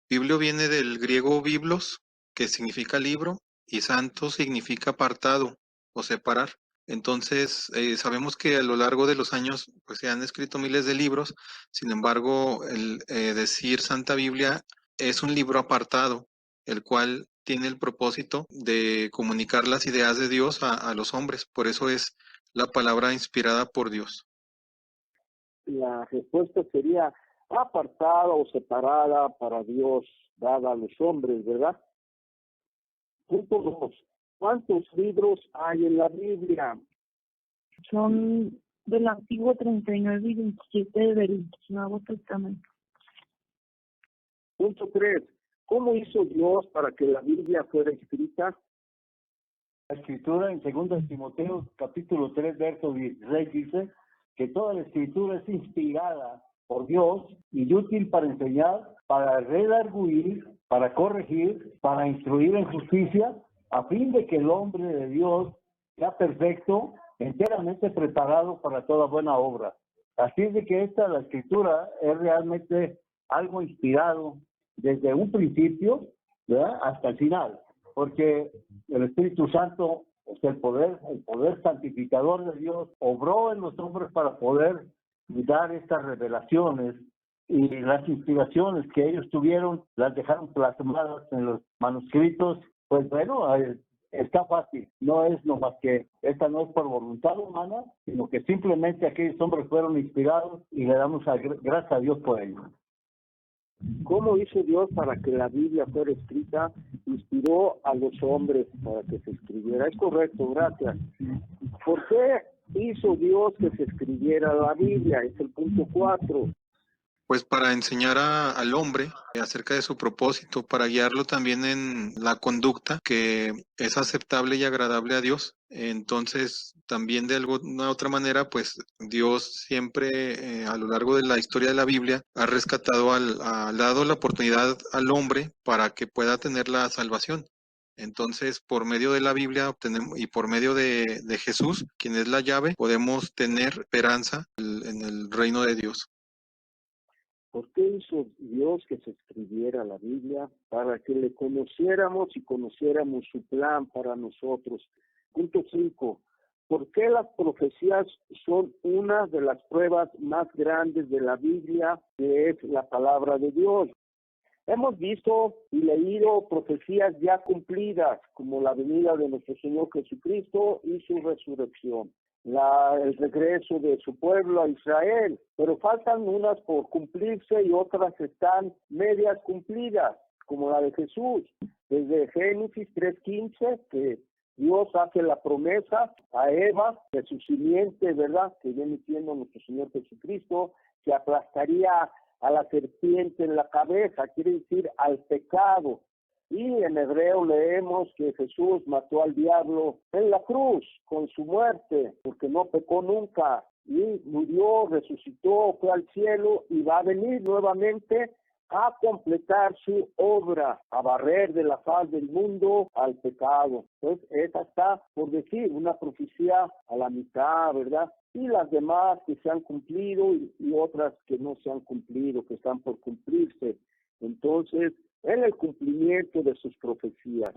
Biblio viene del griego biblos, que significa libro, y santo significa apartado o separar. Entonces, sabemos que a lo largo de los años pues, se han escrito miles de libros, sin embargo, el decir Santa Biblia es un libro apartado, el cual tiene el propósito de comunicar las ideas de Dios a los hombres. Por eso es la palabra inspirada por Dios. La respuesta sería apartada o separada para Dios, dada a los hombres, ¿verdad? Punto 2. ¿Cuántos libros hay en la Biblia? Son del Antiguo 39 y 27 del Nuevo Testamento. Punto 3. ¿Cómo hizo Dios para que la Biblia fuera escrita? La escritura en 2 Timoteo capítulo 3, verso 16 dice que toda la escritura es inspirada por Dios y útil para enseñar, para redarguir, para corregir, para instruir en justicia, a fin de que el hombre de Dios sea perfecto, enteramente preparado para toda buena obra. Así es de que la escritura es realmente algo inspirado desde un principio, ¿verdad?, hasta el final, porque el Espíritu Santo es el poder santificador de Dios, obró en los hombres para poder dar estas revelaciones, y las inspiraciones que ellos tuvieron las dejaron plasmadas en los manuscritos. Pues bueno, está fácil, no es nomás que esta no es por voluntad humana, sino que simplemente aquellos hombres fueron inspirados y le damos gracias a Dios por ello. ¿Cómo hizo Dios para que la Biblia fuera escrita? Inspiró a los hombres para que se escribiera. Es correcto, gracias. ¿Por qué hizo Dios que se escribiera la Biblia? Es el punto 4. Pues para enseñar al hombre acerca de su propósito, para guiarlo también en la conducta que es aceptable y agradable a Dios. Entonces, también de alguna otra manera, pues Dios siempre a lo largo de la historia de la Biblia ha rescatado ha dado la oportunidad al hombre para que pueda tener la salvación. Entonces, por medio de la Biblia obtenemos, y por medio de Jesús, quien es la llave, podemos tener esperanza en el reino de Dios. ¿Por qué hizo Dios que se escribiera la Biblia? Para que le conociéramos y conociéramos su plan para nosotros. Punto 5. ¿Por qué las profecías son una de las pruebas más grandes de la Biblia, que es la palabra de Dios? Hemos visto y leído profecías ya cumplidas, como la venida de nuestro Señor Jesucristo y su resurrección, el regreso de su pueblo a Israel, pero faltan unas por cumplirse y otras están medias cumplidas, como la de Jesús. Desde Génesis 3:15, que Dios hace la promesa a Eva de su simiente, ¿verdad?, que viene siendo nuestro Señor Jesucristo, que aplastaría a la serpiente en la cabeza, quiere decir al pecado. Y en hebreo leemos que Jesús mató al diablo en la cruz con su muerte, porque no pecó nunca, y murió, resucitó, fue al cielo y va a venir nuevamente a completar su obra, a barrer de la faz del mundo al pecado. Entonces, esa está, por decir, una profecía a la mitad, ¿verdad? Y las demás que se han cumplido y otras que no se han cumplido, que están por cumplirse. Entonces, en el cumplimiento de sus profecías.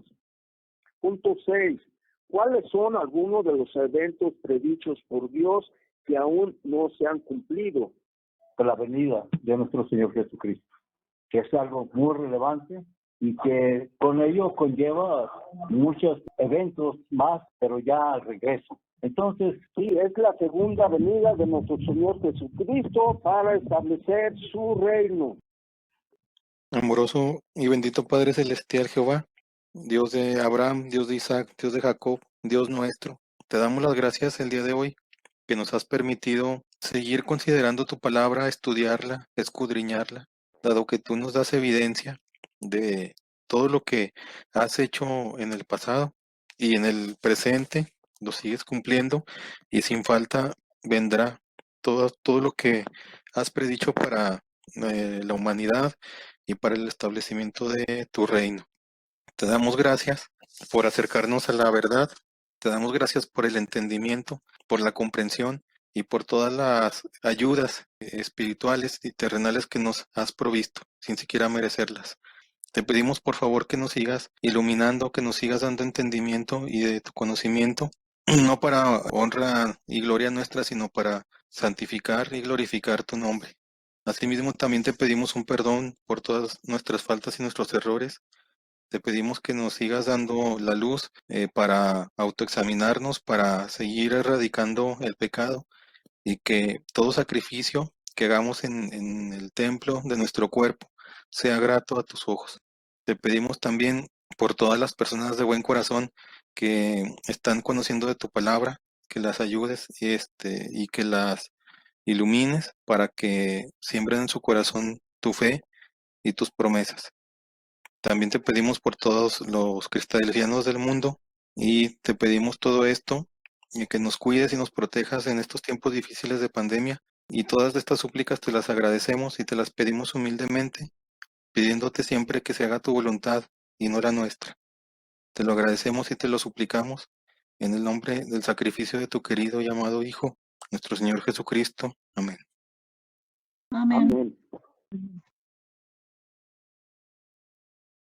Punto 6. ¿Cuáles son algunos de los eventos predichos por Dios que aún no se han cumplido? La venida de nuestro Señor Jesucristo, que es algo muy relevante y que con ello conlleva muchos eventos más, pero ya al regreso. Entonces, sí, es la segunda venida de nuestro Señor Jesucristo para establecer su reino. Amoroso y bendito Padre Celestial Jehová, Dios de Abraham, Dios de Isaac, Dios de Jacob, Dios nuestro, te damos las gracias el día de hoy que nos has permitido seguir considerando tu palabra, estudiarla, escudriñarla, dado que tú nos das evidencia de todo lo que has hecho en el pasado y en el presente, lo sigues cumpliendo y sin falta vendrá todo lo que has predicho para la humanidad y para el establecimiento de tu reino. Te damos gracias por acercarnos a la verdad, te damos gracias por el entendimiento, por la comprensión y por todas las ayudas espirituales y terrenales que nos has provisto, sin siquiera merecerlas. Te pedimos por favor que nos sigas iluminando, que nos sigas dando entendimiento y de tu conocimiento, no para honra y gloria nuestra, sino para santificar y glorificar tu nombre. Asimismo, también te pedimos un perdón por todas nuestras faltas y nuestros errores. Te pedimos que nos sigas dando la luz para autoexaminarnos, para seguir erradicando el pecado y que todo sacrificio que hagamos en el templo de nuestro cuerpo sea grato a tus ojos. Te pedimos también por todas las personas de buen corazón que están conociendo de tu palabra, que las ayudes y que las ilumines para que siembren en su corazón tu fe y tus promesas. También te pedimos por todos los cristianos del mundo y te pedimos todo esto y que nos cuides y nos protejas en estos tiempos difíciles de pandemia, y todas estas súplicas te las agradecemos y te las pedimos humildemente, pidiéndote siempre que se haga tu voluntad y no la nuestra. Te lo agradecemos y te lo suplicamos en el nombre del sacrificio de tu querido y amado Hijo, nuestro Señor Jesucristo. Amén. Amén. Amén.